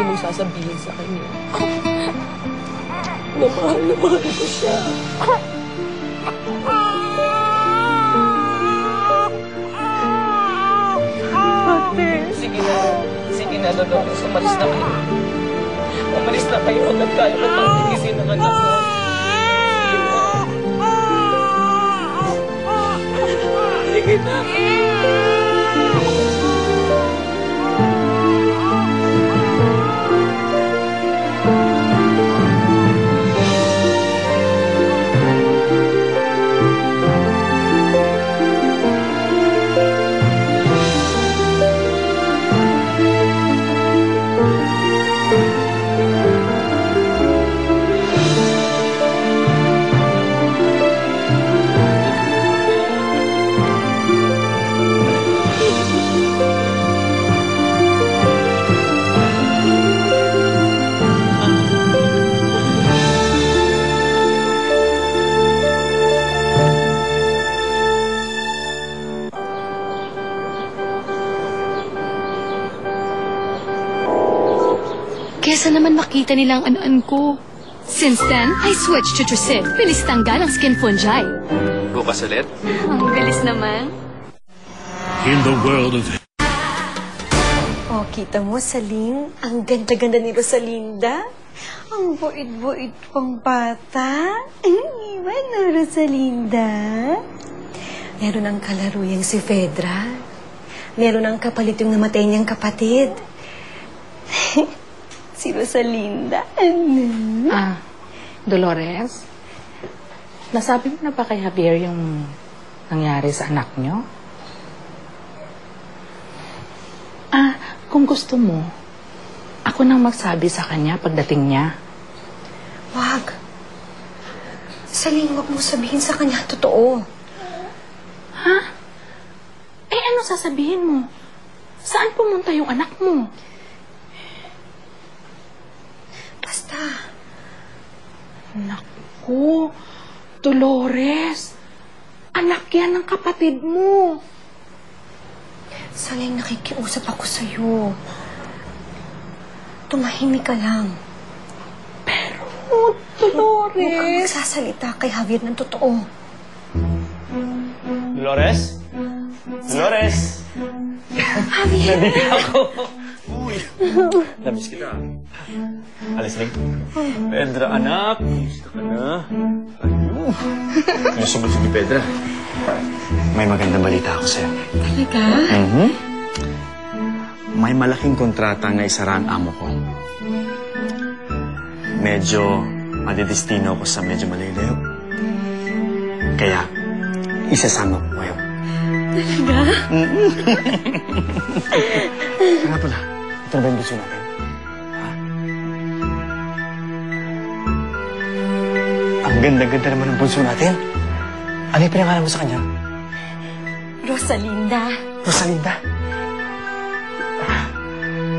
lagi mong sasabihin sa kanya na mahal ko siya. Sige na, Dolores. Umalis na kayo. Umalis na kayo hanggat kaya ko pang tigisin ang anak mo. Sige na. Kesa naman makita nilang ano-an ko. Since then, I switched to Trucid. Bilis tanggal ang skin fungi. Bukas ulit? Ang galis naman. In the world of... Oh, kita mo, Saling? Ang ganda-ganda ni Rosalinda. Ang buit-buit pang bata. Iwan na, Rosalinda. Meron ang kalaruyang si Fedra. Meron ang kapalit yung namatay niyang kapatid. Si Rosalinda. Dolores? Nasabi mo na ba kay Javier yung nangyari sa anak niyo? Kung gusto mo, ako nang magsabi sa kanya pagdating niya. Wag. Saling, wag mo sabihin sa kanya totoo. Ha? Ano sasabihin mo? Saan pumunta yung anak mo? Basta. Naku, Dolores. Anak yan ng kapatid mo. Saling, nakikiusap ako sa'yo. Tumahimik ka lang. Pero, Dolores... Huwag kang magsasalita kay Javier ng totoo. Dolores? Dolores! Javier! Nandito ako! Uy! Namiss kita. Alis na. Pedra, anak. Gusto ka na? Ayun. Yung sumunod ni Pedra. May magandang balita ako sa'yo. Talaga? May malaking kontrata na isara ang amo ko. Medyo madidestino ko sa medyo maliliw. Kaya, isasama ko kayo. Talaga? Nga pala, ito na ba yung gusto natin? Ha? Ang ganda-ganda naman ng bunso natin. Ano yung pinangalan mo sa kanya? Rosalinda. Rosalinda?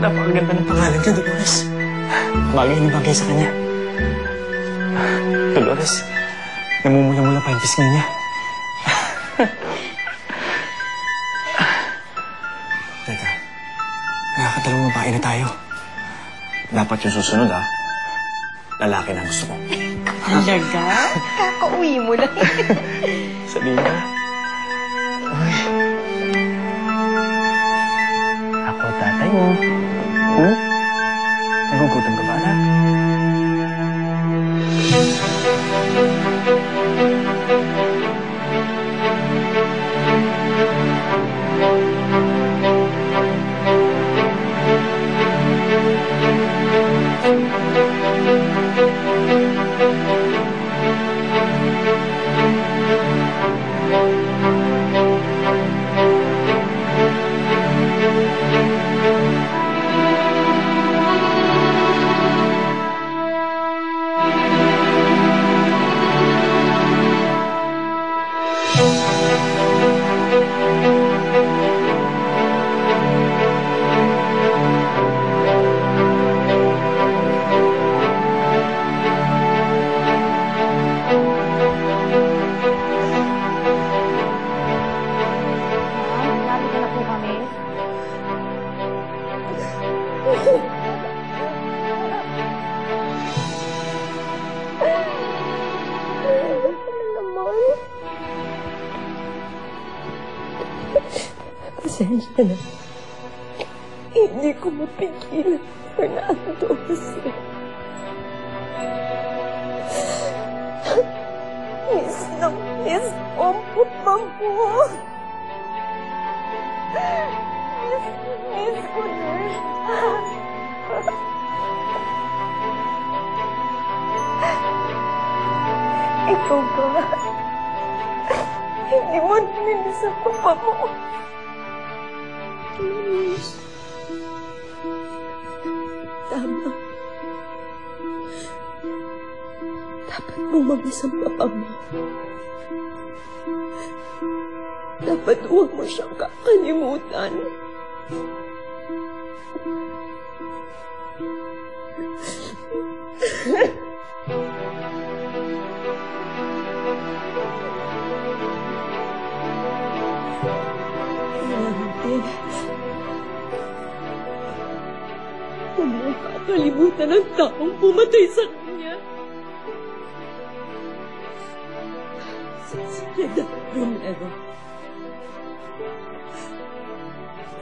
Napakaganda ng pangalan niya, Dolores. Bagay na bagay sa kanya. Dolores, namumula-mula pa yung pisngi niya. Teka, nakakatalong babae na tayo. Dapat yung susunod, ha? Lalaki na gusto ko. Talaga? Kakauwi mo lang. Salina. Uy. Ako, tatay mo. Nagugutom ka ba, anak? Pasensya na. Hindi ko mapigilan, Fernando Jose. Miss na miss ko ang putang ko. Miss ko na. Ikaw ba? Hindi mo namilis ang papa mo. Please. Tama. Dapat mo mamiss ang papa mo. Dapat huwag mo siyang kakalimutan. Huwag mo kakalimutan ang taong pumatay sa kanya. Si Soledad Romero.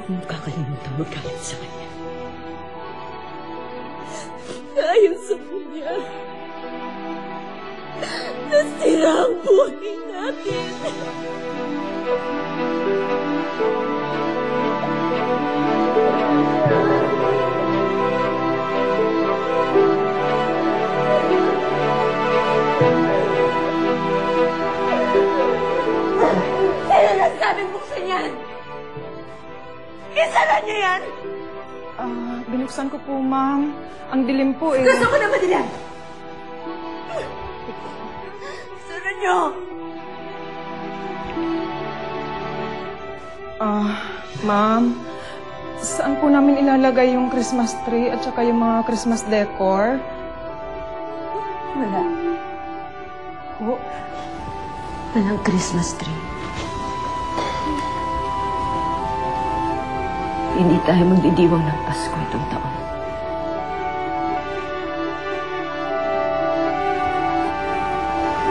Huwag mo kakalimutan magalit sa kanya. Dahil sa kanya, nasira ang buhay natin. Sino nagsabing buksan yan? Isa na niyo yan! Binuksan ko po, ma'am. Ang dilim po eh. Gusto ko na madilim! Sunod niyo! Ma'am, saan po namin ilalagay yung Christmas tree at saka yung mga Christmas decor? Wala. Walang Christmas tree. Hindi tayo magdidiwang ng Pasko itong taon.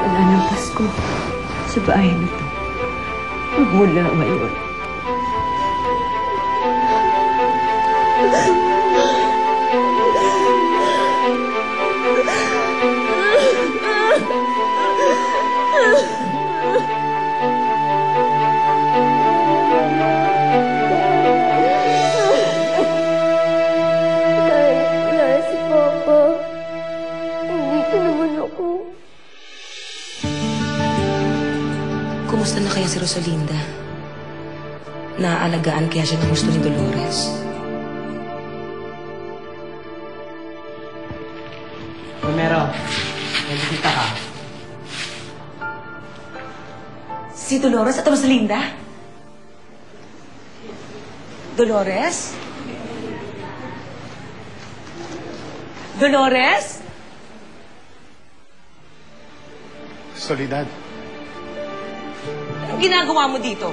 Wala ng Pasko sa bahay nito. Magmula ngayon. Kumusta na kaya si Rosalinda? Naaalagaan kaya siya ng gusto ni Dolores? Romero, nandito ka. Si Dolores at Rosalinda? Dolores? Dolores? Soledad. Anong ginagawa mo dito?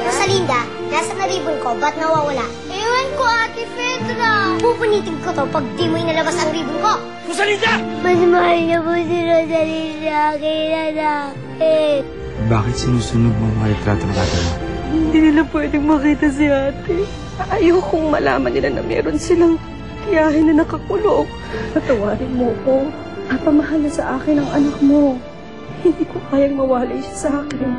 Rosalinda, nasa na ribbon ko, ba't nawawala? Ewan ko, Ate Fedra. Pupunitin ko to pag di mo inalabas ang ribbon ko. Rosalinda! Mas mahal niya po si Rosalinda kaysa sa akin. Bakit sinusunog mo ang retrato ng ate mo? Hindi nila pwedeng makita si ate. Ayokong malaman nila na meron silang tiyahin na nakakulong. Patawarin mo ko. Papamahal na sa akin ang anak mo. Hindi ko kayang mawalay siya sa akin.